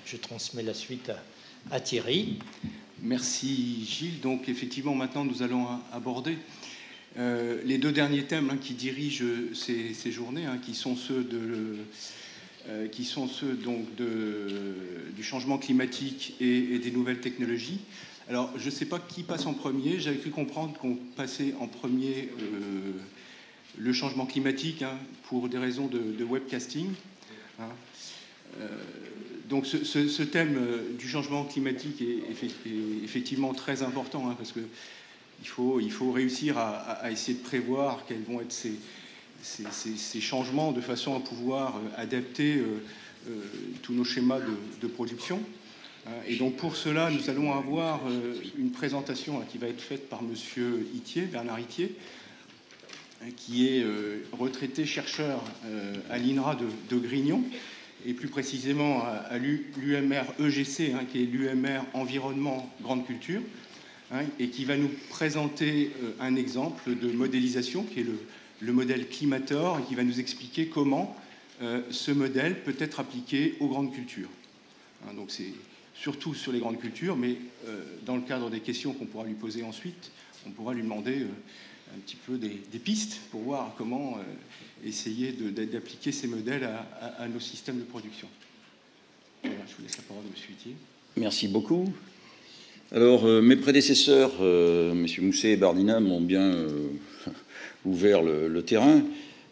je transmets la suite à Thierry. Merci Gilles. Donc effectivement, maintenant nous allons aborder les deux derniers thèmes qui dirigent ces journées, qui sont ceux donc du changement climatique et des nouvelles technologies. Alors je ne sais pas qui passe en premier. J'avais cru comprendre qu'on passait en premier le changement climatique pour des raisons de webcasting. Donc ce thème du changement climatique est effectivement très important, parce que il faut réussir à essayer de prévoir quels vont être ces changements de façon à pouvoir adapter tous nos schémas de production. Et donc pour cela, nous allons avoir une présentation qui va être faite par monsieur Ithier, Bernard Ithier, qui est retraité chercheur à l'INRA de Grignon, et plus précisément à l'UMR EGC, qui est l'UMR Environnement Grande Culture, et qui va nous présenter un exemple de modélisation qui est le modèle Climator, et qui va nous expliquer comment ce modèle peut être appliqué aux grandes cultures. Donc c'est surtout sur les grandes cultures, mais dans le cadre des questions qu'on pourra lui poser ensuite, on pourra lui demander un petit peu des pistes pour voir comment essayer d'appliquer ces modèles à nos systèmes de production. Voilà, je vous laisse la parole, monsieur Ithier. Merci beaucoup. Alors, mes prédécesseurs, M. Mousset et Bardina, m'ont bien ouvert le terrain.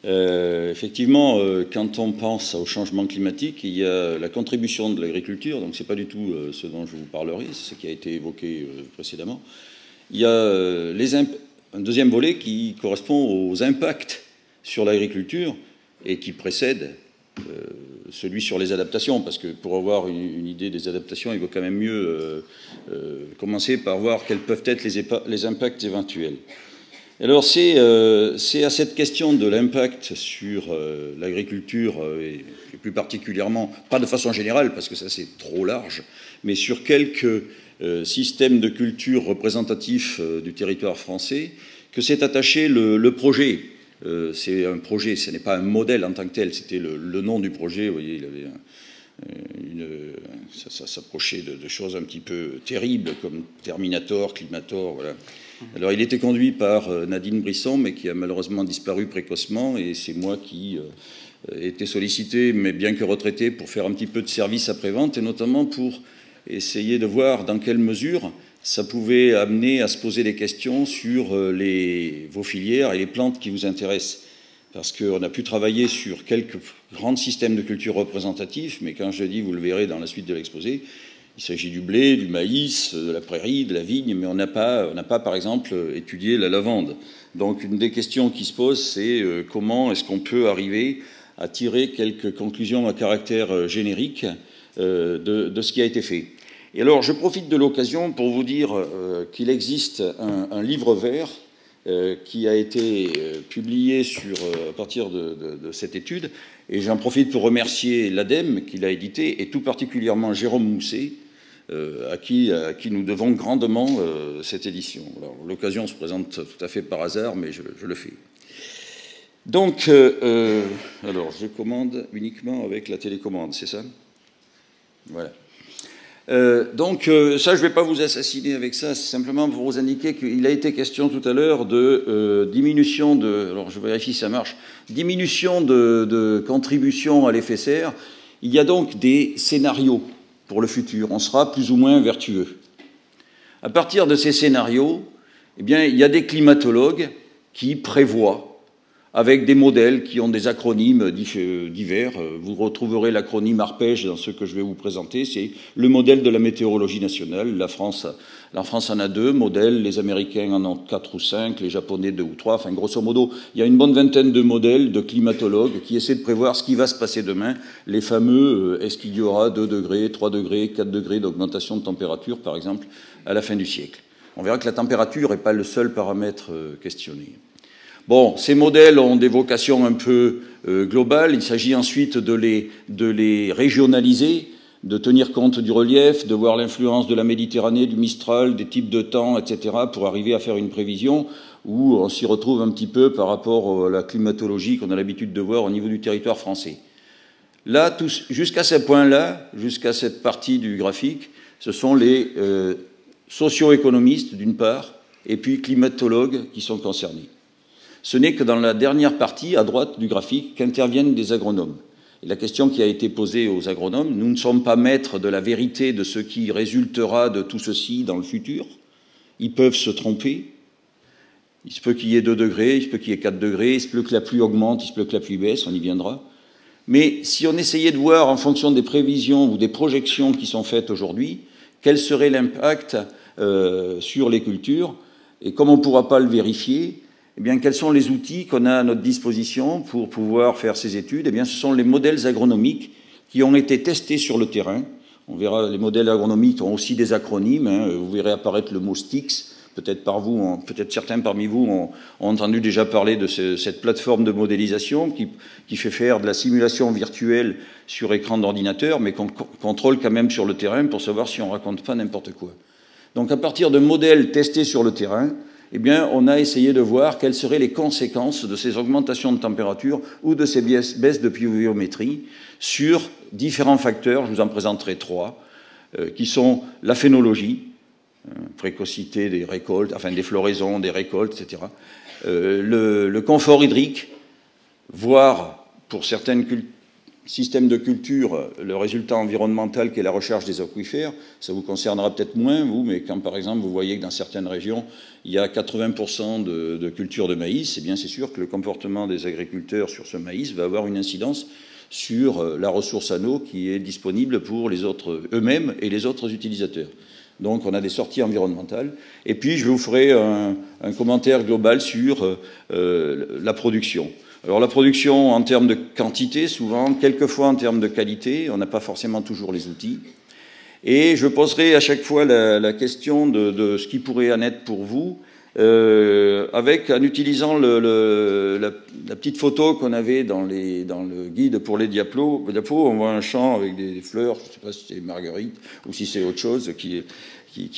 Effectivement, quand on pense au changement climatique, il y a la contribution de l'agriculture, donc ce n'est pas du tout ce dont je vous parlerai, c'est ce qui a été évoqué précédemment. Il y a un deuxième volet qui correspond aux impacts sur l'agriculture et qui précède celui sur les adaptations, parce que pour avoir une idée des adaptations, il vaut quand même mieux commencer par voir quels peuvent être les impacts éventuels. Alors c'est à cette question de l'impact sur l'agriculture, et plus particulièrement, pas de façon générale, parce que ça c'est trop large, mais sur quelques systèmes de culture représentatifs du territoire français, que s'est attaché le projet. C'est un projet, ce n'est pas un modèle en tant que tel, c'était le nom du projet. Vous voyez, il avait ça s'approchait de choses un petit peu terribles, comme Terminator, Climator, voilà. Alors il était conduit par Nadine Brisson, mais qui a malheureusement disparu précocement, et c'est moi qui ai été sollicité, mais bien que retraité, pour faire un petit peu de service après-vente, et notamment pour essayer de voir dans quelle mesure ça pouvait amener à se poser des questions sur vos filières et les plantes qui vous intéressent. Parce qu'on a pu travailler sur quelques grands systèmes de culture représentatifs, mais quand je dis, vous le verrez dans la suite de l'exposé, il s'agit du blé, du maïs, de la prairie, de la vigne, mais on n'a pas, par exemple, étudié la lavande. Donc une des questions qui se posent, c'est comment est-ce qu'on peut arriver à tirer quelques conclusions à caractère générique de ce qui a été fait. Et alors, je profite de l'occasion pour vous dire qu'il existe un livre vert qui a été publié à partir de cette étude, et j'en profite pour remercier l'ADEME qui l'a édité, et tout particulièrement Jérôme Mousset, à qui nous devons grandement cette édition. L'occasion se présente tout à fait par hasard, mais je le fais. Donc, alors, je commande uniquement avec la télécommande, c'est ça? Voilà. Donc ça, je ne vais pas vous assassiner avec ça, c'est simplement pour vous indiquer qu'il a été question tout à l'heure de diminution de... Alors je vérifie si ça marche. Diminution de contribution à l'effet de serre. Il y a donc des scénarios pour le futur. On sera plus ou moins vertueux. À partir de ces scénarios, eh bien, il y a des climatologues qui prévoient, avec des modèles qui ont des acronymes divers. Vous retrouverez l'acronyme ARPEJ dans ce que je vais vous présenter. C'est le modèle de la météorologie nationale. La France en a 2 modèles, les Américains en ont 4 ou 5, les Japonais 2 ou 3. Enfin, grosso modo, il y a une bonne vingtaine de modèles de climatologues qui essaient de prévoir ce qui va se passer demain. Les fameux, est-ce qu'il y aura 2 degrés, 3 degrés, 4 degrés d'augmentation de température, par exemple, à la fin du siècle. On verra que la température n'est pas le seul paramètre questionné. Bon, ces modèles ont des vocations un peu globales. Il s'agit ensuite de les régionaliser, de tenir compte du relief, de voir l'influence de la Méditerranée, du Mistral, des types de temps, etc., pour arriver à faire une prévision où on s'y retrouve un petit peu par rapport à la climatologie qu'on a l'habitude de voir au niveau du territoire français. Là, jusqu'à ce point-là, jusqu'à cette partie du graphique, ce sont les socio-économistes, d'une part, et puis climatologues qui sont concernés. Ce n'est que dans la dernière partie, à droite du graphique, qu'interviennent des agronomes. Et la question qui a été posée aux agronomes, nous ne sommes pas maîtres de la vérité de ce qui résultera de tout ceci dans le futur. Ils peuvent se tromper. Il se peut qu'il y ait 2 degrés, il se peut qu'il y ait 4 degrés, il se peut que la pluie augmente, il se peut que la pluie baisse, on y viendra. Mais si on essayait de voir en fonction des prévisions ou des projections qui sont faites aujourd'hui, quel serait l'impact sur les cultures, et comme on ne pourra pas le vérifier, eh bien, quels sont les outils qu'on a à notre disposition pour pouvoir faire ces études? Eh bien, ce sont les modèles agronomiques qui ont été testés sur le terrain. On verra, les modèles agronomiques ont aussi des acronymes. Hein. Vous verrez apparaître le mot STIX. Peut-être certains parmi vous ont entendu déjà parler de cette plateforme de modélisation qui fait faire de la simulation virtuelle sur écran d'ordinateur, mais qu'on contrôle quand même sur le terrain pour savoir si on ne raconte pas n'importe quoi. Donc, à partir de modèles testés sur le terrain, eh bien, on a essayé de voir quelles seraient les conséquences de ces augmentations de température ou de ces baisses de pluviométrie sur différents facteurs. Je vous en présenterai 3, qui sont la phénologie, précocité des récoltes, enfin des floraisons, des récoltes, etc. Le confort hydrique, voire pour certains systèmes de culture, le résultat environnemental qu'est la recharge des aquifères. Ça vous concernera peut-être moins, vous, mais quand par exemple vous voyez que dans certaines régions, il y a 80% de culture de maïs, eh bien c'est sûr que le comportement des agriculteurs sur ce maïs va avoir une incidence sur la ressource en eau qui est disponible pour les autres eux-mêmes et les autres utilisateurs. Donc on a des sorties environnementales. Et puis je vous ferai un commentaire global sur la production. Alors la production en termes de quantité, souvent, quelquefois en termes de qualité, on n'a pas forcément toujours les outils. Et je poserai à chaque fois la question de ce qui pourrait en être pour vous, en utilisant la petite photo qu'on avait dans le guide pour les diapos. On voit un champ avec des fleurs, je ne sais pas si c'est marguerite ou si c'est autre chose qui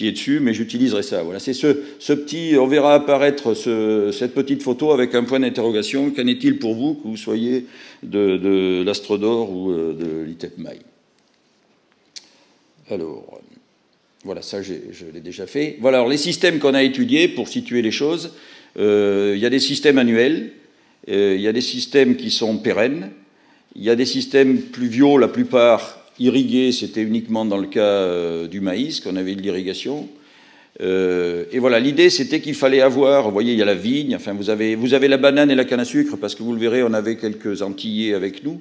est dessus, mais j'utiliserai ça. Voilà, c'est ce petit, on verra apparaître cette petite photo avec un point d'interrogation. Qu'en est-il pour vous, que vous soyez de l'Astrodor ou de l'ITEPMAI? Alors, voilà, ça je l'ai déjà fait. Voilà, alors les systèmes qu'on a étudiés, pour situer les choses, il y a des systèmes annuels, il y a des systèmes qui sont pérennes, il y a des systèmes pluviaux, la plupart irrigués, c'était uniquement dans le cas du maïs qu'on avait de l'irrigation. Et voilà, l'idée c'était qu'il fallait avoir, vous voyez, il y a la vigne, enfin vous avez la banane et la canne à sucre, parce que vous le verrez, on avait quelques antillais avec nous.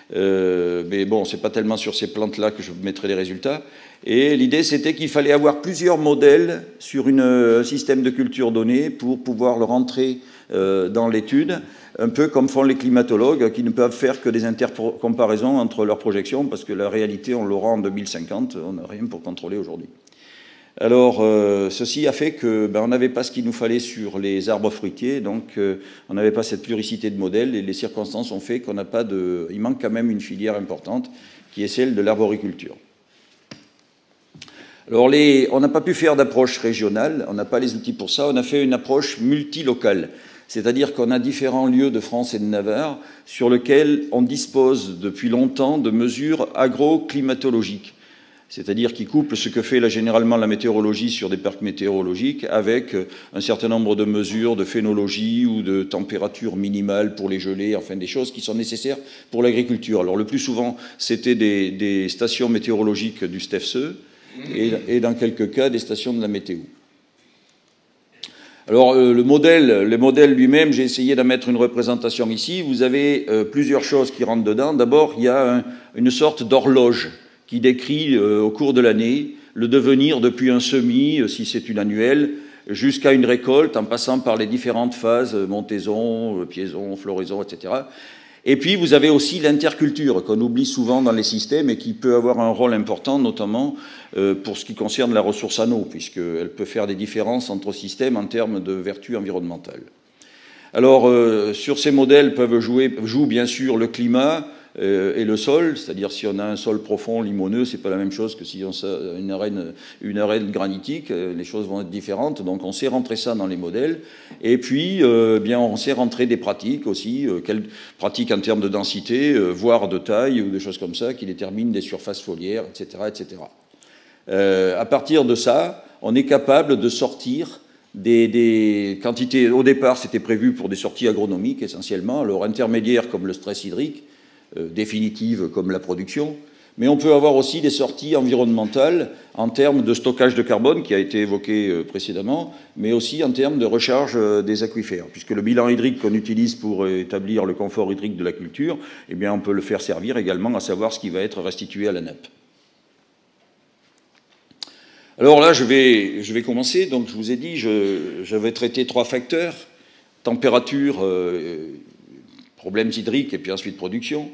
Mais bon, c'est pas tellement sur ces plantes-là que je vous mettrai les résultats. Et l'idée, c'était qu'il fallait avoir plusieurs modèles sur un système de culture donné pour pouvoir le rentrer dans l'étude, un peu comme font les climatologues, qui ne peuvent faire que des intercomparaisons entre leurs projections, parce que la réalité, on l'aura en 2050, on n'a rien pour contrôler aujourd'hui. Alors, ceci a fait que on n'avait pas ce qu'il nous fallait sur les arbres fruitiers, donc on n'avait pas cette pluricité de modèles, et les circonstances ont fait qu'on n'a pas de... Il manque quand même une filière importante, qui est celle de l'arboriculture. Alors, on n'a pas pu faire d'approche régionale, on n'a pas les outils pour ça, on a fait une approche multilocale, c'est-à-dire qu'on a différents lieux de France et de Navarre sur lesquels on dispose depuis longtemps de mesures agroclimatologiques, c'est-à-dire qui couplent ce que fait généralement la météorologie sur des parcs météorologiques avec un certain nombre de mesures de phénologie ou de température minimale pour les gelées, enfin des choses qui sont nécessaires pour l'agriculture. Alors le plus souvent, c'était des stations météorologiques du STEFSE et dans quelques cas, des stations de la météo. Alors le modèle lui-même, j'ai essayé d'en mettre une représentation ici. Vous avez plusieurs choses qui rentrent dedans. D'abord, il y a une sorte d'horloge qui décrit au cours de l'année le devenir depuis un semis, si c'est une annuelle, jusqu'à une récolte, en passant par les différentes phases, montaison, piaison, floraison, etc. Et puis, vous avez aussi l'interculture, qu'on oublie souvent dans les systèmes et qui peut avoir un rôle important, notamment pour ce qui concerne la ressource en eau, puisqu'elle peut faire des différences entre systèmes en termes de vertus environnementales. Alors, sur ces modèles jouent bien sûr le climat, et le sol, c'est-à-dire si on a un sol profond, limoneux, c'est pas la même chose que si on a une arène granitique, les choses vont être différentes, donc on sait rentrer ça dans les modèles, et puis bien on sait rentrer des pratiques aussi, quelles pratiques en termes de densité, voire de taille, ou des choses comme ça, qui déterminent des surfaces foliaires, etc., etc. À partir de ça, on est capable de sortir des quantités. Au départ, c'était prévu pour des sorties agronomiques essentiellement, alors intermédiaires comme le stress hydrique, définitives comme la production, mais on peut avoir aussi des sorties environnementales en termes de stockage de carbone, qui a été évoqué précédemment, mais aussi en termes de recharge des aquifères, puisque le bilan hydrique qu'on utilise pour établir le confort hydrique de la culture, eh bien, on peut le faire servir également à savoir ce qui va être restitué à la nappe. Alors là, je vais commencer. Donc, je vous ai dit, je vais traiter 3 facteurs: température, problèmes hydriques et puis ensuite production.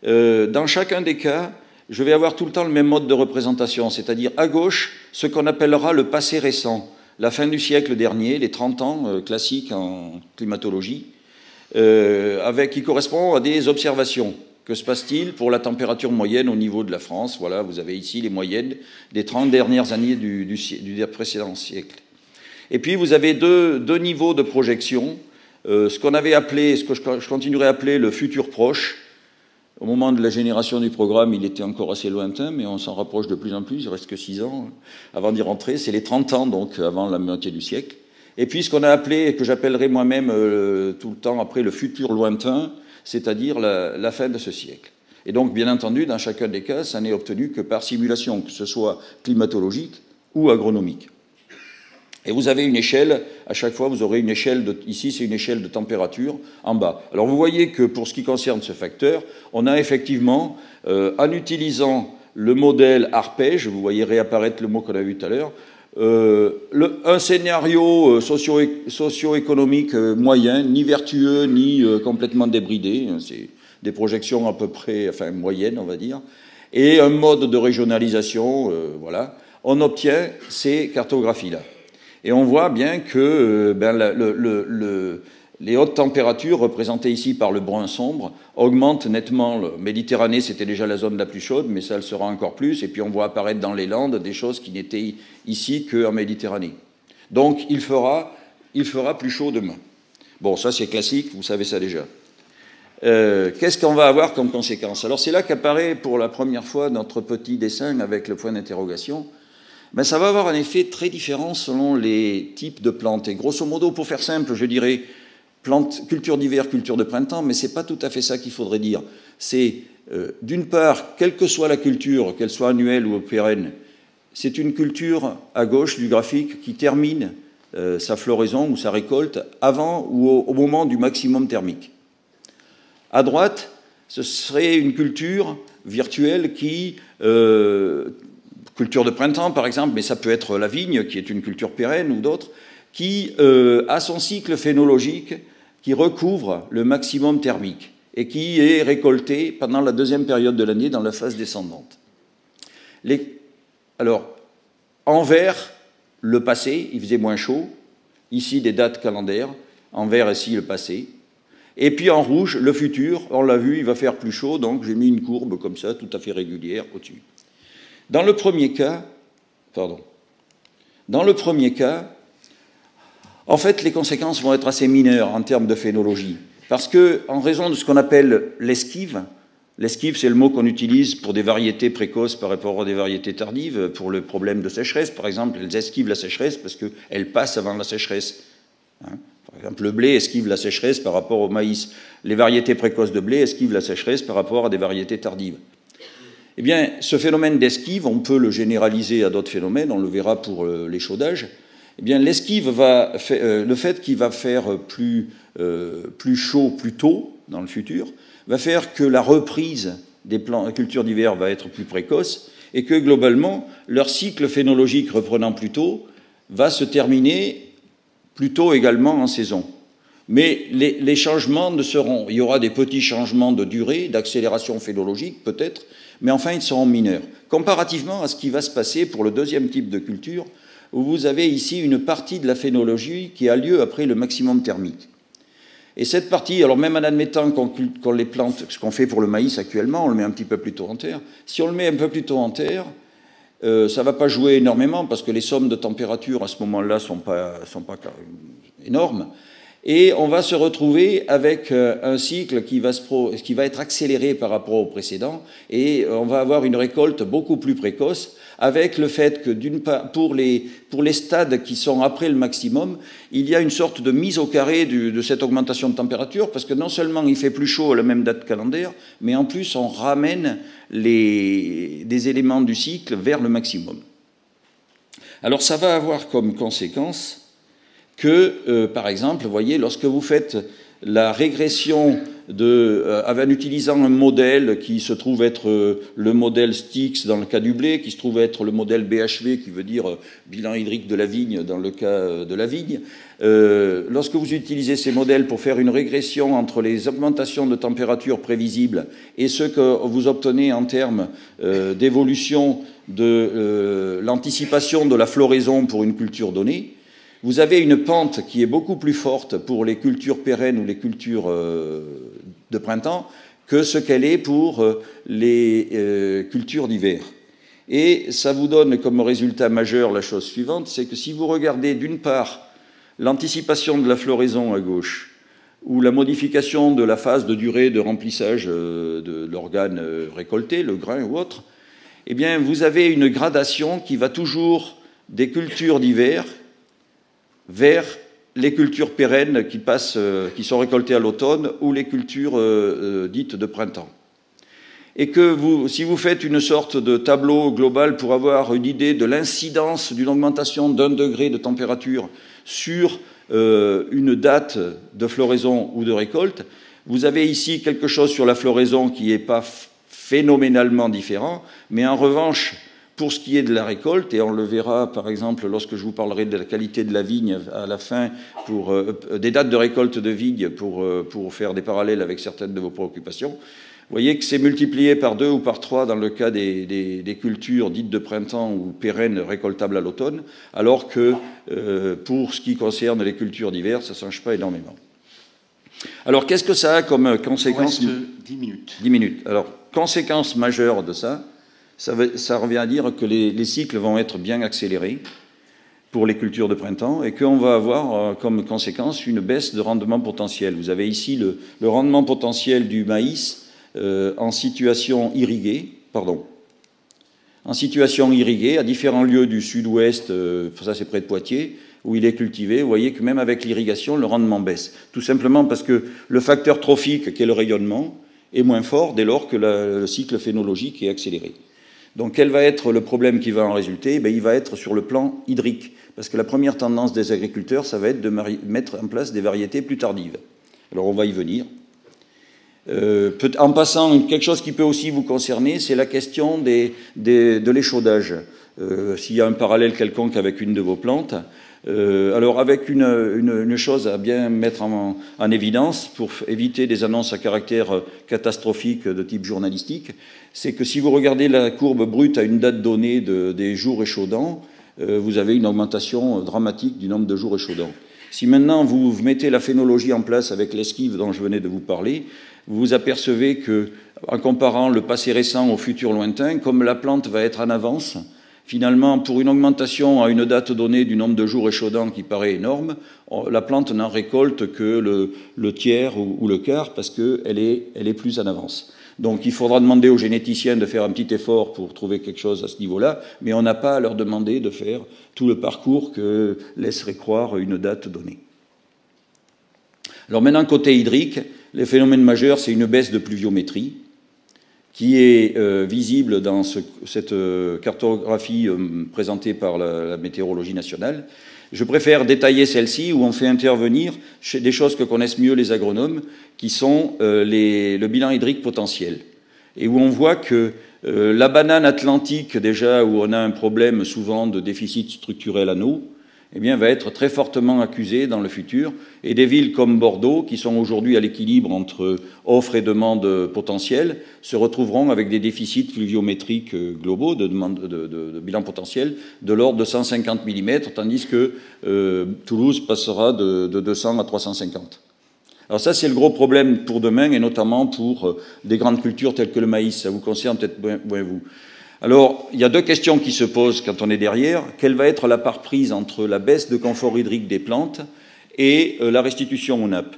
Dans chacun des cas, je vais avoir tout le temps le même mode de représentation, c'est-à-dire à gauche, ce qu'on appellera le passé récent, la fin du siècle dernier, les 30 ans classiques en climatologie, qui correspond à des observations. Que se passe-t-il pour la température moyenne au niveau de la France? Voilà, vous avez ici les moyennes des 30 dernières années du précédent siècle. Et puis, vous avez deux niveaux de projection, ce qu'on avait appelé, ce que je continuerai à appeler le futur proche. Au moment de la génération du programme, il était encore assez lointain, mais on s'en rapproche de plus en plus, il ne reste que 6 ans avant d'y rentrer. C'est les 30 ans, donc, avant la moitié du siècle. Et puis, ce qu'on a appelé, que j'appellerai moi-même tout le temps après, le futur lointain, c'est-à-dire la fin de ce siècle. Et donc, bien entendu, dans chacun des cas, ça n'est obtenu que par simulation, que ce soit climatologique ou agronomique. Et vous avez une échelle, à chaque fois, vous aurez une échelle, ici c'est une échelle de température en bas. Alors vous voyez que pour ce qui concerne ce facteur, on a effectivement, en utilisant le modèle arpège, vous voyez réapparaître le mot qu'on a vu tout à l'heure, un scénario socio-économique moyen, ni vertueux, ni complètement débridé, c'est des projections à peu près, enfin moyennes, on va dire, et un mode de régionalisation, voilà, on obtient ces cartographies-là. Et on voit bien que les hautes températures, représentées ici par le brun sombre, augmentent nettement. La Méditerranée, c'était déjà la zone la plus chaude, mais ça le sera encore plus. Et puis on voit apparaître dans les Landes des choses qui n'étaient ici qu'en Méditerranée. Donc il fera plus chaud demain. Bon, ça c'est classique, vous savez ça déjà. Qu'est-ce qu'on va avoir comme conséquence? Alors c'est là qu'apparaît pour la première fois notre petit dessin avec le point d'interrogation. Mais ça va avoir un effet très différent selon les types de plantes. Et grosso modo, pour faire simple, je dirais culture d'hiver, culture de printemps, mais ce n'est pas tout à fait ça qu'il faudrait dire. C'est, d'une part, quelle que soit la culture, qu'elle soit annuelle ou pérenne, c'est une culture à gauche du graphique qui termine sa floraison ou sa récolte avant ou au moment du maximum thermique. À droite, ce serait une culture virtuelle qui... culture de printemps, par exemple, mais ça peut être la vigne, qui est une culture pérenne, ou d'autres, qui a son cycle phénologique qui recouvre le maximum thermique et qui est récolté pendant la deuxième période de l'année dans la phase descendante. Alors, en vert, le passé, il faisait moins chaud. Ici, des dates calendaires. En vert, ici, le passé. Et puis en rouge, le futur, on l'a vu, il va faire plus chaud, donc j'ai mis une courbe comme ça, tout à fait régulière, au-dessus. Dans le premier cas, en fait, les conséquences vont être assez mineures en termes de phénologie, parce que, en raison de ce qu'on appelle l'esquive, c'est le mot qu'on utilise pour des variétés précoces par rapport à des variétés tardives, pour le problème de sécheresse, par exemple, elles esquivent la sécheresse parce qu'elles passent avant la sécheresse. Par exemple, le blé esquive la sécheresse par rapport au maïs. Les variétés précoces de blé esquivent la sécheresse par rapport à des variétés tardives. Eh bien, ce phénomène d'esquive, on peut le généraliser à d'autres phénomènes, on le verra pour l'échaudage. Eh bien, l'esquive le fait qu'il va faire plus chaud plus tôt dans le futur, va faire que la reprise des cultures d'hiver va être plus précoce et que globalement, leur cycle phénologique reprenant plus tôt va se terminer plus tôt également en saison. Mais les changements il y aura des petits changements de durée, d'accélération phénologique peut-être, mais enfin ils seront mineurs. Comparativement à ce qui va se passer pour le deuxième type de culture, où vous avez ici une partie de la phénologie qui a lieu après le maximum thermique. Et cette partie, alors même en admettant qu'on les plante, ce qu'on fait pour le maïs actuellement, on le met un petit peu plus tôt en terre. Si on le met un peu plus tôt en terre, ça ne va pas jouer énormément parce que les sommes de température à ce moment-là ne sont pas énormes. Et on va se retrouver avec un cycle qui va être accéléré par rapport au précédent, et on va avoir une récolte beaucoup plus précoce, avec le fait que, d'une part, pour les stades qui sont après le maximum, il y a une sorte de mise au carré de cette augmentation de température, parce que non seulement il fait plus chaud à la même date calendaire, mais en plus on ramène des éléments du cycle vers le maximum. Alors ça va avoir comme conséquence que, par exemple, vous voyez, lorsque vous faites la régression en utilisant un modèle qui se trouve être le modèle Stix dans le cas du blé, qui se trouve être le modèle BHV, qui veut dire bilan hydrique de la vigne dans le cas de la vigne, lorsque vous utilisez ces modèles pour faire une régression entre les augmentations de température prévisibles et ce que vous obtenez en termes d'évolution de l'anticipation de la floraison pour une culture donnée, vous avez une pente qui est beaucoup plus forte pour les cultures pérennes ou les cultures de printemps que ce qu'elle est pour les cultures d'hiver. Et ça vous donne comme résultat majeur la chose suivante, c'est que si vous regardez d'une part l'anticipation de la floraison à gauche, ou la modification de la phase de durée de remplissage de l'organe récolté, le grain ou autre, eh bien vous avez une gradation qui va toujours des cultures d'hiver vers les cultures pérennes qui sont récoltées à l'automne ou les cultures dites de printemps. Et que si vous faites une sorte de tableau global pour avoir une idée de l'incidence d'une augmentation d'1 degré de température sur une date de floraison ou de récolte, vous avez ici quelque chose sur la floraison qui n'est pas phénoménalement différent, mais en revanche, pour ce qui est de la récolte, et on le verra par exemple lorsque je vous parlerai de la qualité de la vigne à la fin, pour des dates de récolte de vigne pour faire des parallèles avec certaines de vos préoccupations, vous voyez que c'est multiplié par 2 ou par 3 dans le cas des cultures dites de printemps ou pérennes récoltables à l'automne, alors que pour ce qui concerne les cultures d'hiver, ça ne change pas énormément. Alors qu'est-ce que ça a comme conséquence? Il reste 10 minutes. 10 minutes. Alors, conséquence majeure de ça, ça revient à dire que les cycles vont être bien accélérés pour les cultures de printemps et qu'on va avoir comme conséquence une baisse de rendement potentiel. Vous avez ici le rendement potentiel du maïs en situation irriguée, à différents lieux du sud-ouest, ça c'est près de Poitiers, où il est cultivé. Vous voyez que même avec l'irrigation, le rendement baisse. Tout simplement parce que le facteur trophique, qui est le rayonnement, est moins fort dès lors que le cycle phénologique est accéléré. Donc quel va être le problème qui va en résulter? Il va être sur le plan hydrique, parce que la première tendance des agriculteurs, ça va être de mettre en place des variétés plus tardives. Alors on va y venir. En passant, quelque chose qui peut aussi vous concerner, c'est la question de l'échaudage. S'il y a un parallèle quelconque avec une de vos plantes, alors avec une chose à bien mettre en évidence pour éviter des annonces à caractère catastrophique de type journalistique, c'est que si vous regardez la courbe brute à une date donnée des jours échaudants, vous avez une augmentation dramatique du nombre de jours échaudants. Si maintenant vous mettez la phénologie en place avec l'esquive dont je venais de vous parler, vous vous apercevez que, en comparant le passé récent au futur lointain, comme la plante va être en avance, finalement, pour une augmentation à une date donnée du nombre de jours échaudants qui paraît énorme, la plante n'en récolte que le tiers ou le quart parce qu'elle est plus en avance. Donc il faudra demander aux généticiens de faire un petit effort pour trouver quelque chose à ce niveau-là, mais on n'a pas à leur demander de faire tout le parcours que laisserait croire une date donnée. Alors maintenant, côté hydrique, les phénomènes majeurs, c'est une baisse de pluviométrie qui est visible dans cette cartographie présentée par la météorologie nationale. Je préfère détailler celle-ci où on fait intervenir des choses que connaissent mieux les agronomes, qui sont le bilan hydrique potentiel. Et où on voit que la banane atlantique, déjà, où on a un problème souvent de déficit structurel en eau, eh bien, va être très fortement accusée dans le futur. Et des villes comme Bordeaux, qui sont aujourd'hui à l'équilibre entre offre et demande potentielle, se retrouveront avec des déficits pluviométriques globaux de bilan potentiel de l'ordre de 150 mm, tandis que Toulouse passera de 200 à 350. Alors ça, c'est le gros problème pour demain, et notamment pour des grandes cultures telles que le maïs. Ça vous concerne peut-être moins vous. Alors, il y a deux questions qui se posent quand on est derrière. Quelle va être la part prise entre la baisse de confort hydrique des plantes et la restitution aux nappes?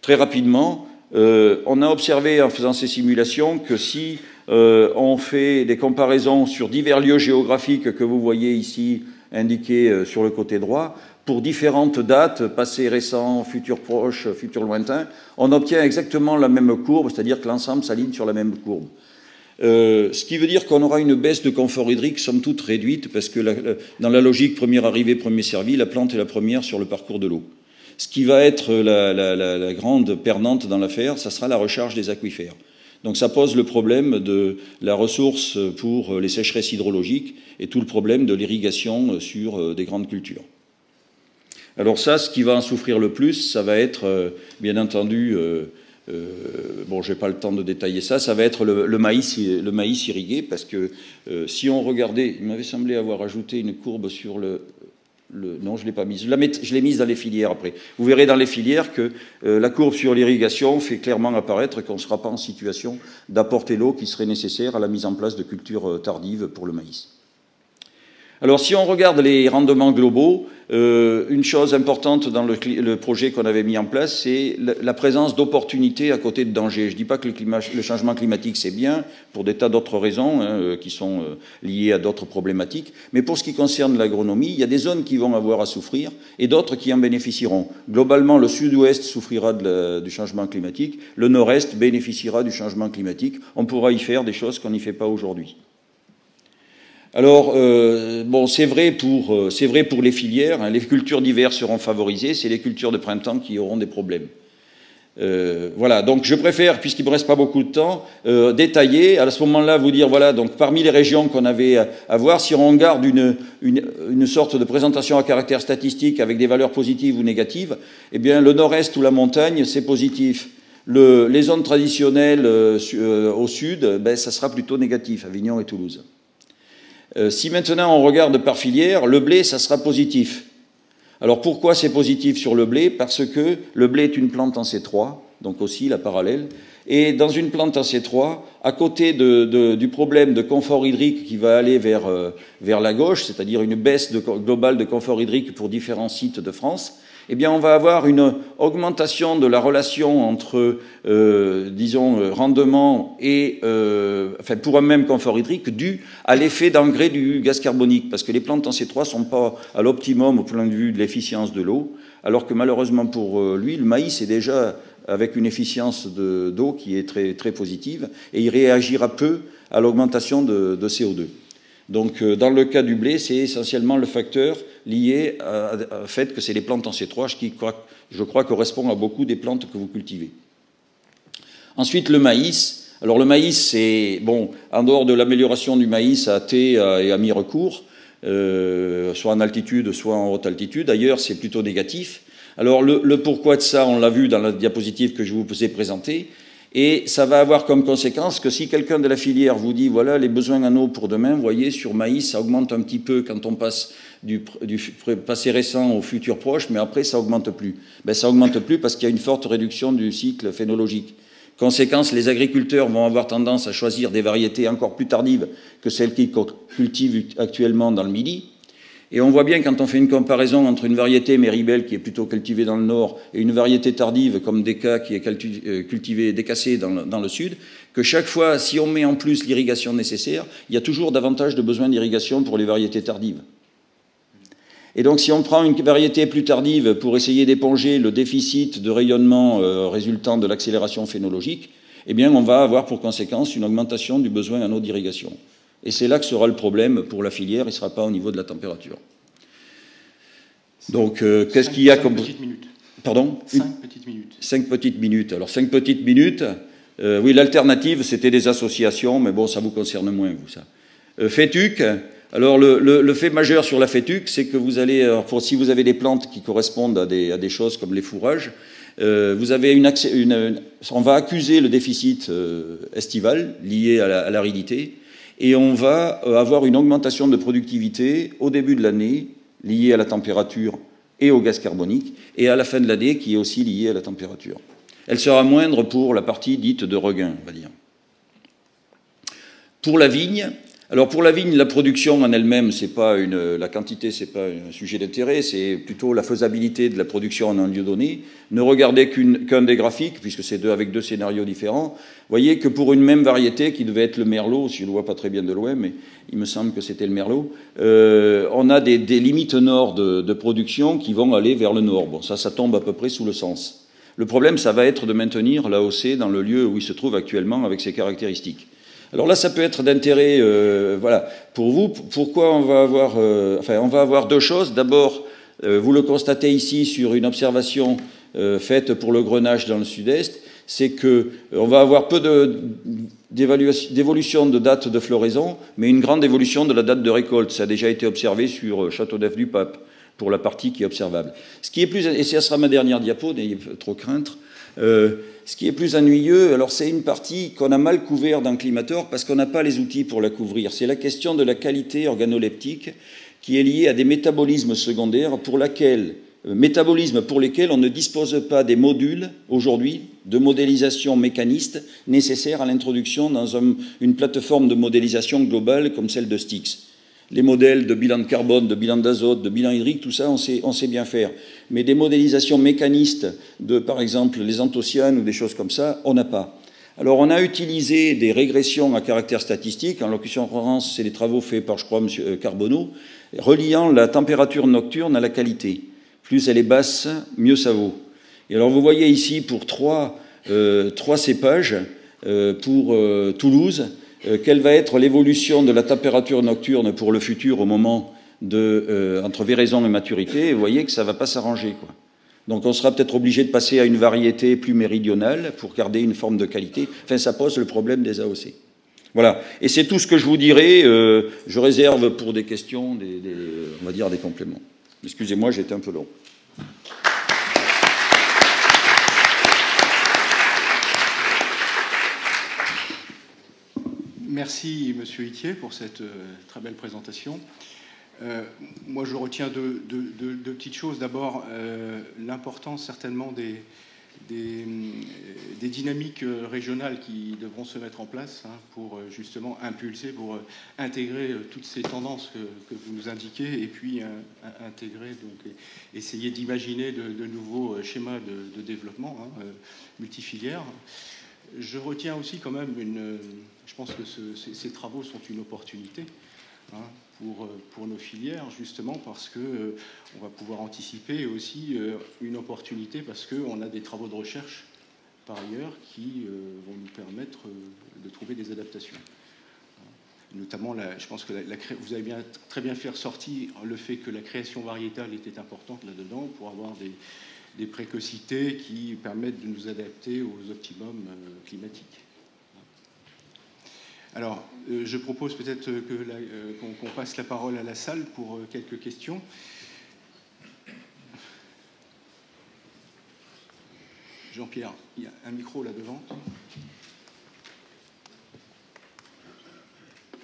Très rapidement, on a observé en faisant ces simulations que si on fait des comparaisons sur divers lieux géographiques que vous voyez ici indiqués sur le côté droit, pour différentes dates, passé récent, futur proche, futur lointain, on obtient exactement la même courbe, c'est-à-dire que l'ensemble s'aligne sur la même courbe. Ce qui veut dire qu'on aura une baisse de confort hydrique somme toute réduite, parce que dans la logique premier arrivé, premier servi, la plante est la première sur le parcours de l'eau. Ce qui va être la grande perdante dans l'affaire, ça sera la recharge des aquifères. Donc ça pose le problème de la ressource pour les sécheresses hydrologiques et tout le problème de l'irrigation sur des grandes cultures. Alors ça, ce qui va en souffrir le plus, ça va être, bien entendu, bon, je n'ai pas le temps de détailler ça, ça va être le maïs irrigué, parce que si on regardait, il m'avait semblé avoir ajouté une courbe sur non, je ne l'ai pas mise. Je l'ai mise dans les filières après. Vous verrez dans les filières que la courbe sur l'irrigation fait clairement apparaître qu'on ne sera pas en situation d'apporter l'eau qui serait nécessaire à la mise en place de cultures tardives pour le maïs. Alors, si on regarde les rendements globaux, une chose importante dans le projet qu'on avait mis en place, c'est la présence d'opportunités à côté de dangers. Je ne dis pas que le changement climatique, c'est bien, pour des tas d'autres raisons qui sont liées à d'autres problématiques, mais pour ce qui concerne l'agronomie, il y a des zones qui vont avoir à souffrir et d'autres qui en bénéficieront. Globalement, le sud-ouest souffrira du changement climatique, le nord-est bénéficiera du changement climatique. On pourra y faire des choses qu'on n'y fait pas aujourd'hui. Alors, bon, c'est vrai pour les filières, hein, les cultures d'hiver seront favorisées, c'est les cultures de printemps qui auront des problèmes. Voilà, donc je préfère, puisqu'il ne me reste pas beaucoup de temps, détailler, à ce moment-là, vous dire, voilà, donc parmi les régions qu'on avait à voir, si on garde une sorte de présentation à caractère statistique avec des valeurs positives ou négatives, eh bien, le nord-est ou la montagne, c'est positif. Les zones traditionnelles au sud, ben, ça sera plutôt négatif, Avignon et Toulouse. Si maintenant on regarde par filière, le blé, ça sera positif. Alors pourquoi c'est positif sur le blé? Parce que le blé est une plante en C3, donc aussi la parallèle. Et dans une plante en C3, à côté du problème de confort hydrique qui va aller vers la gauche, c'est-à-dire une baisse globale de confort hydrique pour différents sites de France, eh bien on va avoir une augmentation de la relation entre, disons, rendement et, enfin, pour un même confort hydrique, dû à l'effet d'engrais du gaz carbonique, parce que les plantes en C3 ne sont pas à l'optimum au point de vue de l'efficience de l'eau, alors que malheureusement pour lui, le maïs est déjà avec une efficience d'eau qui est très, très positive, et il réagira peu à l'augmentation de CO2. Donc, dans le cas du blé, c'est essentiellement le facteur lié au fait que c'est les plantes en C3 qui, je crois, correspond à beaucoup des plantes que vous cultivez. Ensuite, le maïs. Alors, le maïs, c'est, bon, en dehors de l'amélioration du maïs à thé et à mi-recours, soit en altitude, soit en haute altitude, d'ailleurs, c'est plutôt négatif. Alors, le pourquoi de ça, on l'a vu dans la diapositive que je vous ai présentée. Et ça va avoir comme conséquence que si quelqu'un de la filière vous dit, voilà, les besoins en eau pour demain, vous voyez, sur maïs, ça augmente un petit peu quand on passe du passé récent au futur proche, mais après, ça augmente plus. Ben, ça augmente plus parce qu'il y a une forte réduction du cycle phénologique. Conséquence, les agriculteurs vont avoir tendance à choisir des variétés encore plus tardives que celles qu'ils cultivent actuellement dans le Midi. Et on voit bien, quand on fait une comparaison entre une variété Méribel qui est plutôt cultivée dans le nord et une variété tardive comme Deca qui est cultivée, décassée dans le sud, que chaque fois, si on met en plus l'irrigation nécessaire, il y a toujours davantage de besoin d'irrigation pour les variétés tardives. Et donc, si on prend une variété plus tardive pour essayer d'éponger le déficit de rayonnement résultant de l'accélération phénologique, eh bien, on va avoir pour conséquence une augmentation du besoin en eau d'irrigation. Et c'est là que sera le problème pour la filière, il ne sera pas au niveau de la température. Donc, qu'est-ce qu'il y a comme... 5 petites minutes. Pardon ? 5 petites minutes. 5 petites minutes. Alors, 5 petites minutes, oui, l'alternative, c'était des associations, mais bon, ça vous concerne moins, vous, ça. FETUC, alors le fait majeur sur la FETUC, c'est que vous allez, si vous avez des plantes qui correspondent à des choses comme les fourrages, vous avez on va accuser le déficit estival lié à l'aridité, et on va avoir une augmentation de productivité au début de l'année liée à la température et au gaz carbonique, et à la fin de l'année, qui est aussi liée à la température. Elle sera moindre pour la partie dite de regain, on va dire. Pour la vigne, alors pour la vigne, la production en elle-même, la quantité, c'est pas un sujet d'intérêt, c'est plutôt la faisabilité de la production en un lieu donné. Ne regardez qu'un des graphiques, puisque c'est avec deux scénarios différents. Vous voyez que pour une même variété, qui devait être le merlot, si je ne le vois pas très bien de loin, mais il me semble que c'était le merlot, on a des limites nord de production qui vont aller vers le nord. Bon, ça tombe à peu près sous le sens. Le problème, ça va être de maintenir l'AOC dans le lieu où il se trouve actuellement avec ses caractéristiques. Alors là, ça peut être d'intérêt, voilà, pour vous. Pourquoi on va avoir, on va avoir deux choses. D'abord, vous le constatez ici sur une observation faite pour le Grenache dans le sud-est, c'est qu'on va avoir peu d'évolution de date de floraison, mais une grande évolution de la date de récolte. Ça a déjà été observé sur Châteauneuf-du-Pape, pour la partie qui est observable. Ce qui est plus, et ça sera ma dernière diapo, n'ayez pas trop crainte. Ce qui est plus ennuyeux, alors c'est une partie qu'on a mal couvert dans Climator parce qu'on n'a pas les outils pour la couvrir. C'est la question de la qualité organoleptique qui est liée à des métabolismes secondaires pour lesquels on ne dispose pas des modules aujourd'hui de modélisation mécaniste nécessaires à l'introduction dans une plateforme de modélisation globale comme celle de STIX. Les modèles de bilan de carbone, de bilan d'azote, de bilan hydrique, tout ça, on sait bien faire. Mais des modélisations mécanistes de, par exemple, les anthocyanes ou des choses comme ça, on n'a pas. Alors, on a utilisé des régressions à caractère statistique. En l'occurrence, c'est des travaux faits par, je crois, M. Carbonneau, reliant la température nocturne à la qualité. Plus elle est basse, mieux ça vaut. Et alors, vous voyez ici, pour trois cépages, pour Toulouse, quelle va être l'évolution de la température nocturne pour le futur au moment entre véraison et maturité, et vous voyez que ça ne va pas s'arranger, quoi. Donc on sera peut-être obligé de passer à une variété plus méridionale pour garder une forme de qualité. Enfin, ça pose le problème des AOC. Voilà. Et c'est tout ce que je vous dirai. Je réserve pour des questions, on va dire des compléments. Excusez-moi, j'étais un peu long. Merci, Monsieur Itier, pour cette très belle présentation. Moi, je retiens deux petites choses. D'abord, l'importance certainement des dynamiques régionales qui devront se mettre en place pour justement impulser, pour intégrer toutes ces tendances que vous nous indiquez, et puis intégrer, donc essayer d'imaginer de nouveaux schémas de développement multifilières. Je retiens aussi quand même je pense que ces travaux sont une opportunité pour nos filières, justement parce qu'on va pouvoir anticiper, et aussi une opportunité parce qu'on a des travaux de recherche par ailleurs qui vont nous permettre de trouver des adaptations. Notamment, je pense que vous avez très bien fait ressortir le fait que la création variétale était importante là-dedans pour avoir des précocités qui permettent de nous adapter aux optimums climatiques. Alors, je propose peut-être qu'on passe la parole à la salle pour quelques questions. Jean-Pierre, il y a un micro là devant.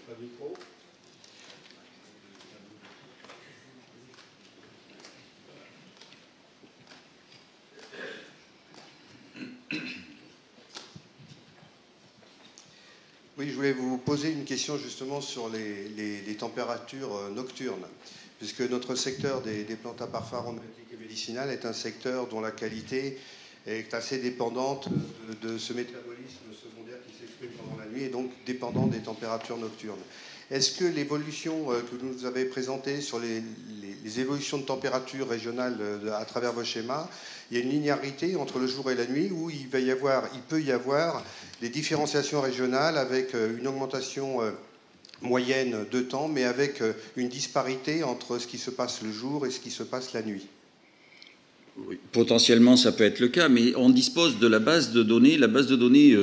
Un micro. Oui, je voulais vous poser une question justement sur les températures nocturnes, puisque notre secteur des plantes à parfum aromatiques et médicinales est un secteur dont la qualité est assez dépendante de ce métabolisme secondaire qui s'exprime pendant la nuit et donc dépendant des températures nocturnes. Est-ce que l'évolution que vous nous avez présentée sur les évolutions de température régionales à travers vos schémas, il y a une linéarité entre le jour et la nuit où il peut y avoir des différenciations régionales avec une augmentation moyenne de temps, mais avec une disparité entre ce qui se passe le jour et ce qui se passe la nuit? Oui, potentiellement, ça peut être le cas, mais on dispose de la base de données. La base de données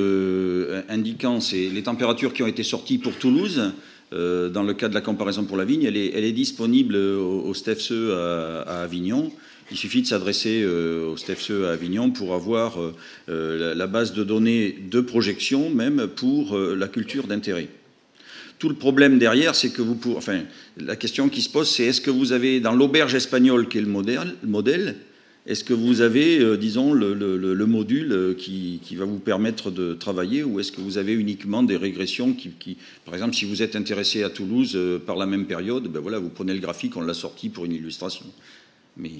indiquant les températures qui ont été sorties pour Toulouse, dans le cas de la comparaison pour la vigne, elle est disponible au STEFSE à Avignon. Il suffit de s'adresser au STEFSE à Avignon pour avoir la base de données de projection, même pour la culture d'intérêt. tout le problème derrière, c'est que enfin, la question qui se pose, c'est est-ce que vous avez, dans l'auberge espagnole qui est le modèle, est-ce que vous avez, disons, le module qui va vous permettre de travailler, ou est-ce que vous avez uniquement des régressions par exemple, si vous êtes intéressé à Toulouse par la même période, ben voilà, vous prenez le graphique, on l'a sorti pour une illustration. Mais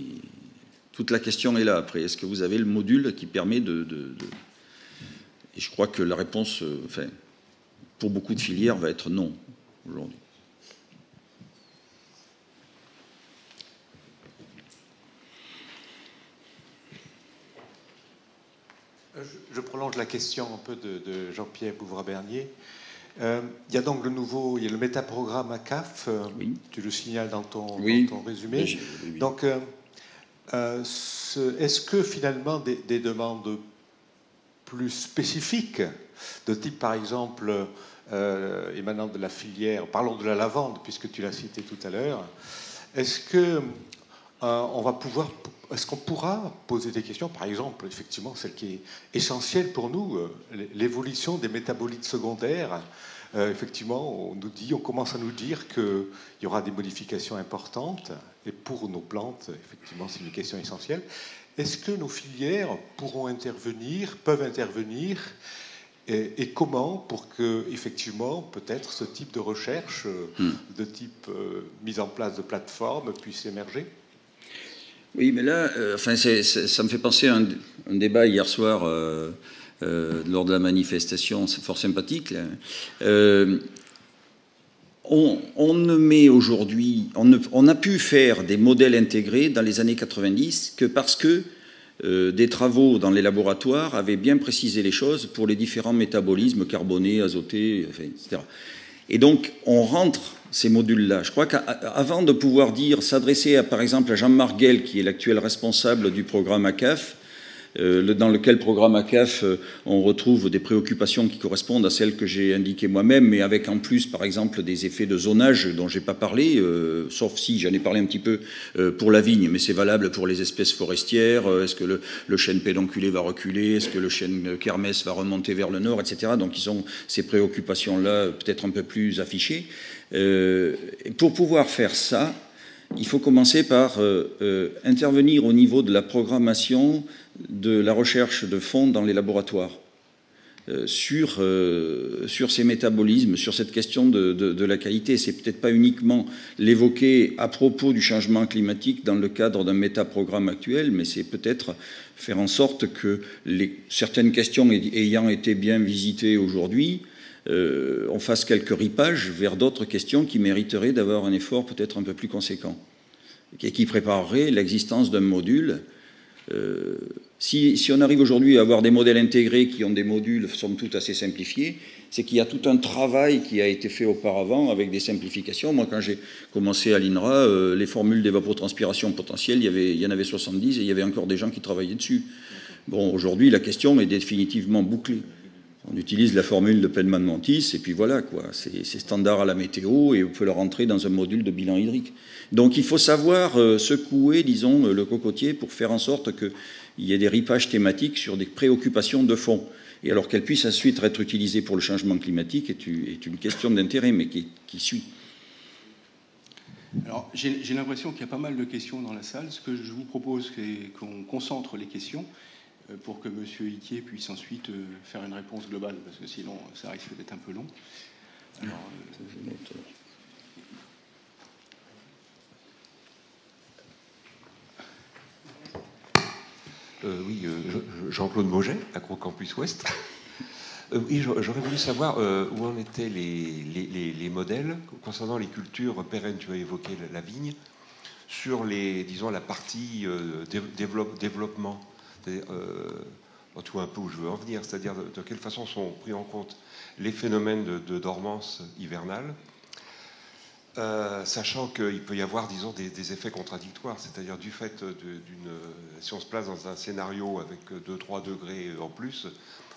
toute la question est là après. Est-ce que vous avez le module qui permet Et je crois que la réponse, enfin, pour beaucoup de filières, va être non aujourd'hui. Je prolonge la question un peu de Jean-Pierre Bouvra-Bernier. Il y a donc il y a le métaprogramme ACAF, oui. Tu le signales dans ton résumé. Oui. Donc, est-ce que finalement des demandes plus spécifiques, de type par exemple émanant de la filière, parlons de la lavande puisque tu l'as cité tout à l'heure, est-ce que est-ce qu'on pourra poser des questions, par exemple, effectivement, celle qui est essentielle pour nous, l'évolution des métabolites secondaires. Effectivement, on commence à nous dire qu'il y aura des modifications importantes, et pour nos plantes, effectivement, c'est une question essentielle. Est-ce que nos filières peuvent intervenir, et comment, pour que, effectivement, peut-être ce type de recherche, de type mise en place de plateformes, puisse émerger ? Oui, mais là, enfin, ça me fait penser à un débat hier soir lors de la manifestation, c'est fort sympathique. On ne met aujourd'hui, on a pu faire des modèles intégrés dans les années 90 que parce que des travaux dans les laboratoires avaient bien précisé les choses pour les différents métabolismes carbonés, azotés, enfin, etc. Et donc, on rentre ces modules-là. Je crois qu'avant de pouvoir s'adresser par exemple à Jean-Marc Guel, qui est l'actuel responsable du programme ACAF, dans lequel programme ACAF, on retrouve des préoccupations qui correspondent à celles que j'ai indiquées moi-même, mais avec en plus, par exemple, des effets de zonage dont je n'ai pas parlé, sauf si j'en ai parlé un petit peu pour la vigne, mais c'est valable pour les espèces forestières. Est-ce que le chêne pédonculé va reculer? Est-ce que le chêne kermès va remonter vers le nord, etc. Donc, ils ont ces préoccupations-là peut-être un peu plus affichées. Pour pouvoir faire ça, il faut commencer par intervenir au niveau de la programmation de la recherche de fonds dans les laboratoires sur ces métabolismes, sur cette question de la qualité. C'est peut-être pas uniquement l'évoquer à propos du changement climatique dans le cadre d'un métaprogramme actuel, mais c'est peut-être faire en sorte que certaines questions ayant été bien visitées aujourd'hui, on fasse quelques ripages vers d'autres questions qui mériteraient d'avoir un effort peut-être un peu plus conséquent et qui préparerait l'existence d'un module. Si on arrive aujourd'hui à avoir des modèles intégrés qui ont des modules, somme toute, assez simplifiés, c'est qu'il y a tout un travail qui a été fait auparavant avec des simplifications. Moi, quand j'ai commencé à l'INRA, les formules d'évapotranspiration potentielle, il y en avait 70 et il y avait encore des gens qui travaillaient dessus. Bon, aujourd'hui, la question est définitivement bouclée. On utilise la formule de Penman-Mantis, et puis voilà, quoi. C'est standard à la météo, et on peut le rentrer dans un module de bilan hydrique. Donc il faut savoir secouer, disons, le cocotier pour faire en sorte qu'il y ait des ripages thématiques sur des préoccupations de fond. Et alors qu'elles puissent ensuite être utilisées pour le changement climatique est une question d'intérêt, mais qui suit. Alors, j'ai l'impression qu'il y a pas mal de questions dans la salle. Ce que je vous propose, c'est qu'on concentre les questions pour que M. Iquier puisse ensuite faire une réponse globale, parce que sinon, ça risque d'être un peu long. Alors, oui, Jean-Claude Mauget, Agrocampus Ouest. Oui, j'aurais voulu savoir où en étaient les modèles concernant les cultures pérennes. Tu as évoqué la vigne, sur disons, la partie développement. Tu vois un peu où je veux en venir, c'est-à-dire de quelle façon sont pris en compte les phénomènes de dormance hivernale, sachant qu'il peut y avoir, disons, des effets contradictoires, c'est-à-dire du fait si on se place dans un scénario avec 2-3 degrés en plus,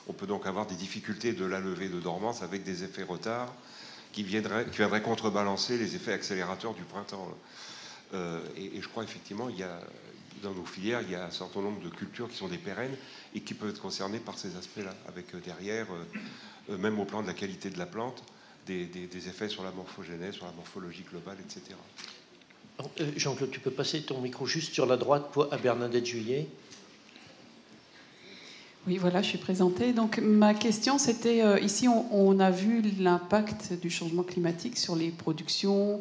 on peut donc avoir des difficultés de la levée de dormance avec des effets retard qui viendraient contrebalancer les effets accélérateurs du printemps. Et je crois effectivement, dans nos filières, il y a un certain nombre de cultures qui sont des pérennes et qui peuvent être concernées par ces aspects-là, avec derrière, même au plan de la qualité de la plante, des effets sur la morphogénèse, sur la morphologie globale, etc. Jean-Claude, tu peux passer ton micro juste sur la droite à Bernadette Juillet. Oui, voilà, je suis présentée. Donc ma question, c'était, ici on a vu l'impact du changement climatique sur les productions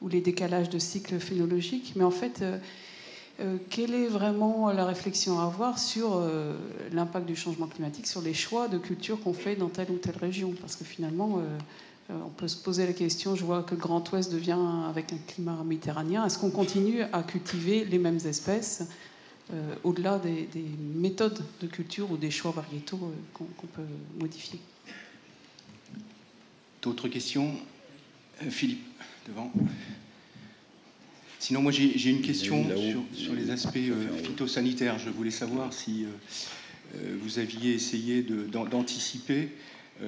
ou les décalages de cycles phénologiques, mais en fait, quelle est vraiment la réflexion à avoir sur l'impact du changement climatique sur les choix de culture qu'on fait dans telle ou telle région? Parce que finalement, on peut se poser la question, je vois que le Grand Ouest devient, avec un climat méditerranéen, est-ce qu'on continue à cultiver les mêmes espèces au-delà des méthodes de culture ou des choix variétaux qu'on peut modifier? D'autres questions? Philippe, devant. Sinon, moi, j'ai une question sur les aspects phytosanitaires. Je voulais savoir si vous aviez essayé d'anticiper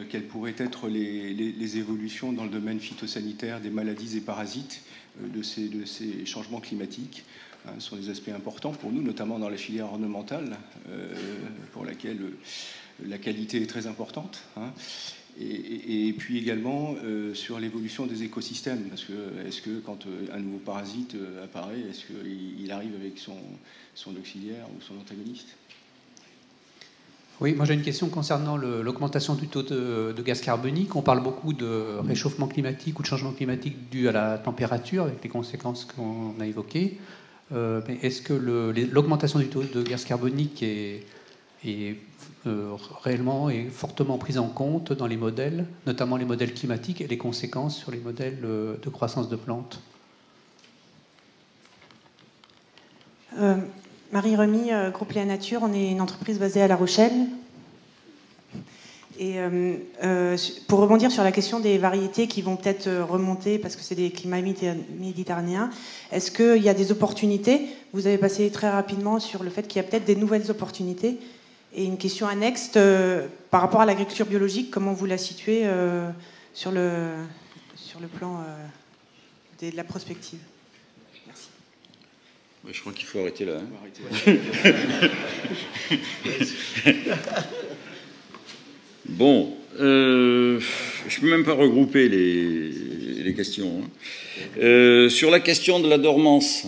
quelles pourraient être les évolutions dans le domaine phytosanitaire des maladies et parasites de ces changements climatiques. Ce sont des aspects importants pour nous, notamment dans la filière ornementale, pour laquelle la qualité est très importante. Et puis également sur l'évolution des écosystèmes, parce que est-ce que quand un nouveau parasite apparaît, est-ce qu'il arrive avec son auxiliaire ou son antagoniste? Oui, moi j'ai une question concernant l'augmentation du taux de gaz carbonique. On parle beaucoup de réchauffement climatique ou de changement climatique dû à la température, avec les conséquences qu'on a évoquées. Mais est-ce que l'augmentation du taux de gaz carbonique est réellement et fortement prise en compte dans les modèles, notamment les modèles climatiques et les conséquences sur les modèles de croissance de plantes? Marie Remy, Groupe Léa Nature, on est une entreprise basée à La Rochelle. Et pour rebondir sur la question des variétés qui vont peut-être remonter parce que c'est des climats méditerranéens, est-ce qu'il y a des opportunités? Vous avez passé très rapidement sur le fait qu'il y a peut-être des nouvelles opportunités. Et une question annexe, par rapport à l'agriculture biologique, comment vous la situez sur le plan de la prospective? Merci. Je crois qu'il faut arrêter là. Bon, je ne peux même pas regrouper les questions. Sur la question de la dormance,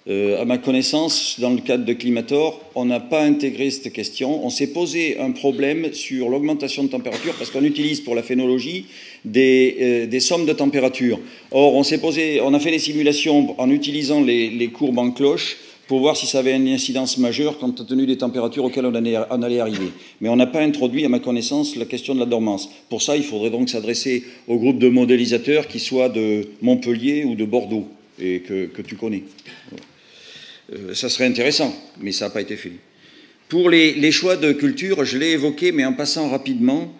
à ma connaissance, dans le cadre de Climator, on n'a pas intégré cette question. On s'est posé un problème sur l'augmentation de température parce qu'on utilise pour la phénologie des sommes de température. Or, on a fait des simulations en utilisant les courbes en cloche pour voir si ça avait une incidence majeure compte tenu des températures auxquelles on allait arriver. Mais on n'a pas introduit, à ma connaissance, la question de la dormance. Pour ça, il faudrait donc s'adresser au groupe de modélisateurs qui soient de Montpellier ou de Bordeaux, et que tu connais. Ça serait intéressant, mais ça n'a pas été fait. Pour les choix de culture, je l'ai évoqué, mais en passant rapidement,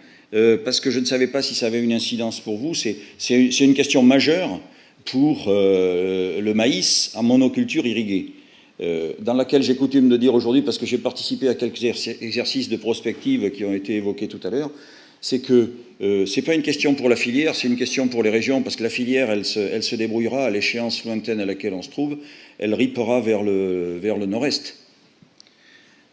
parce que je ne savais pas si ça avait une incidence pour vous. C'est une question majeure pour le maïs en monoculture irriguée, dans laquelle j'ai coutume de dire aujourd'hui, parce que j'ai participé à quelques exercices de prospective qui ont été évoqués tout à l'heure, c'est que ce n'est pas une question pour la filière, c'est une question pour les régions, parce que la filière, elle se débrouillera à l'échéance lointaine à laquelle on se trouve, elle ripera vers le nord-est.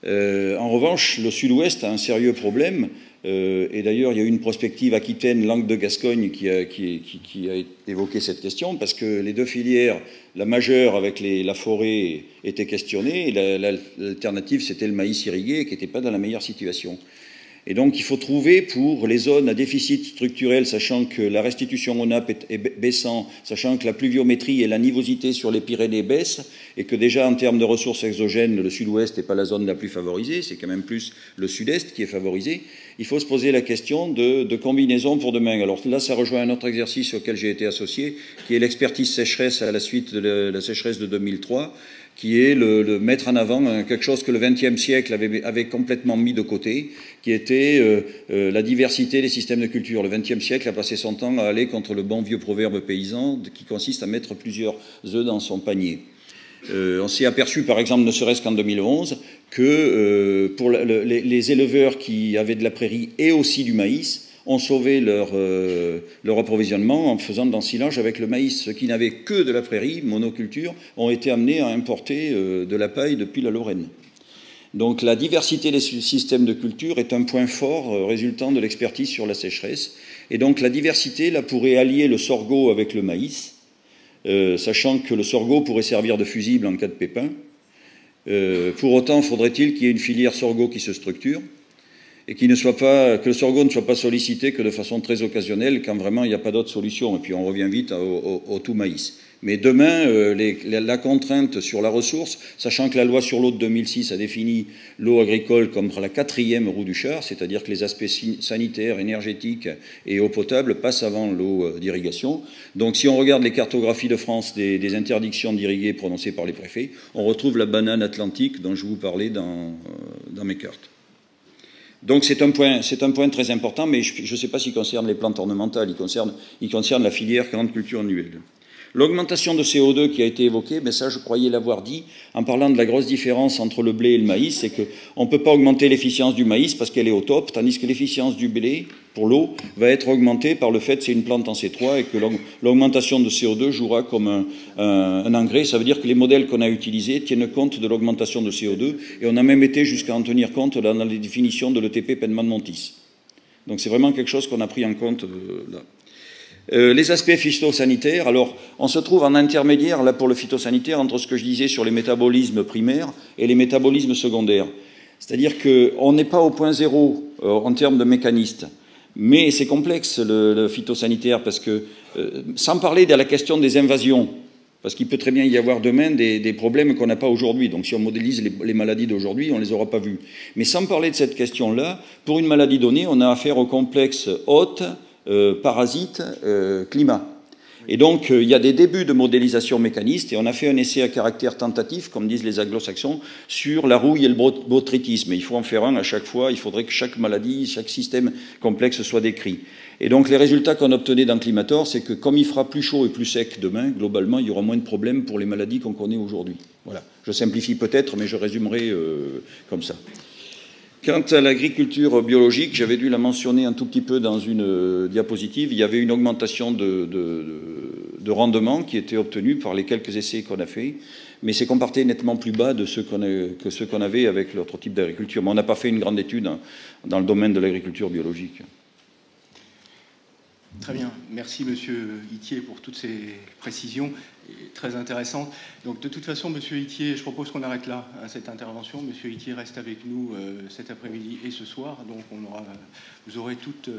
En revanche, le sud-ouest a un sérieux problème, et d'ailleurs, il y a eu une prospective Aquitaine, Langue de Gascogne, qui a évoqué cette question, parce que les deux filières, la majeure avec la forêt, était questionnée, et l'alternative, c'était le maïs irrigué, qui n'était pas dans la meilleure situation. Et donc, il faut trouver pour les zones à déficit structurel, sachant que la restitution en nappe est baissant, sachant que la pluviométrie et la nivosité sur les Pyrénées baissent, et que déjà, en termes de ressources exogènes, le sud-ouest n'est pas la zone la plus favorisée, c'est quand même plus le sud-est qui est favorisé. Il faut se poser la question de combinaison pour demain. Alors là, ça rejoint un autre exercice auquel j'ai été associé, qui est l'expertise sécheresse à la suite de la sécheresse de 2003, qui est le mettre en avant quelque chose que le XXe siècle avait complètement mis de côté, qui était la diversité des systèmes de culture. Le XXe siècle a passé son temps à aller contre le bon vieux proverbe paysan qui consiste à mettre plusieurs œufs dans son panier. On s'est aperçu, par exemple, ne serait-ce qu'en 2011, que pour les éleveurs qui avaient de la prairie et aussi du maïs, ont sauvé leur approvisionnement en faisant de l'ensilage avec le maïs. Ceux qui n'avaient que de la prairie, monoculture, ont été amenés à importer de la paille depuis la Lorraine. Donc la diversité des systèmes de culture est un point fort résultant de l'expertise sur la sécheresse. Et donc la diversité là, pourrait allier le sorgho avec le maïs, sachant que le sorgho pourrait servir de fusible en cas de pépin. Pour autant, faudrait-il qu'il y ait une filière sorgho qui se structure et que le sorgho ne soit pas sollicité que de façon très occasionnelle quand vraiment il n'y a pas d'autre solution. Et puis on revient vite au tout maïs. Mais demain, la contrainte sur la ressource, sachant que la loi sur l'eau de 2006 a défini l'eau agricole comme la 4e roue du char, c'est-à-dire que les aspects sanitaires, énergétiques et eau potable passent avant l'eau d'irrigation. Donc si on regarde les cartographies de France des interdictions d'irriguer prononcées par les préfets, on retrouve la banane atlantique dont je vous parlais dans mes cartes. Donc c'est un point très important, mais je ne sais pas s'il concerne les plantes ornementales, il concerne la filière grande culture annuelle. L'augmentation de CO2 qui a été évoquée, mais ça je croyais l'avoir dit en parlant de la grosse différence entre le blé et le maïs, c'est qu'on ne peut pas augmenter l'efficience du maïs parce qu'elle est au top, tandis que l'efficience du blé, pour l'eau, va être augmentée par le fait que c'est une plante en C3 et que l'augmentation de CO2 jouera comme un engrais. Ça veut dire que les modèles qu'on a utilisés tiennent compte de l'augmentation de CO2 et on a même été jusqu'à en tenir compte dans les définitions de l'ETP Penman-Montis. Donc c'est vraiment quelque chose qu'on a pris en compte là. Les aspects phytosanitaires, alors on se trouve en intermédiaire là pour le phytosanitaire entre ce que je disais sur les métabolismes primaires et les métabolismes secondaires. C'est-à-dire qu'on n'est pas au point zéro en termes de mécanistes, mais c'est complexe le phytosanitaire parce que, sans parler de la question des invasions, parce qu'il peut très bien y avoir demain des problèmes qu'on n'a pas aujourd'hui. Donc si on modélise les maladies d'aujourd'hui, on ne les aura pas vues. Mais sans parler de cette question-là, pour une maladie donnée, on a affaire au complexe hôte, parasites, climat. Et donc, il y a des débuts de modélisation mécaniste, et on a fait un essai à caractère tentatif, comme disent les anglo-saxons, sur la rouille et le botrytisme. Il faut en faire un à chaque fois, il faudrait que chaque maladie, chaque système complexe soit décrit. Et donc, les résultats qu'on obtenait dans Climator, c'est que comme il fera plus chaud et plus sec demain, globalement, il y aura moins de problèmes pour les maladies qu'on connaît aujourd'hui. Voilà. Je simplifie peut-être, mais je résumerai comme ça. Quant à l'agriculture biologique, j'avais dû la mentionner un tout petit peu dans une diapositive, il y avait une augmentation de rendement qui était obtenue par les quelques essais qu'on a faits, mais c'est qu'on partait nettement plus bas que ceux qu'on avait avec l'autre type d'agriculture. Mais on n'a pas fait une grande étude dans le domaine de l'agriculture biologique. Très bien. Merci, Monsieur Itier, pour toutes ces précisions très intéressantes. Donc, de toute façon, Monsieur Itier, je propose qu'on arrête là à cette intervention. Monsieur Itier reste avec nous cet après-midi et ce soir. Donc, vous aurez toutes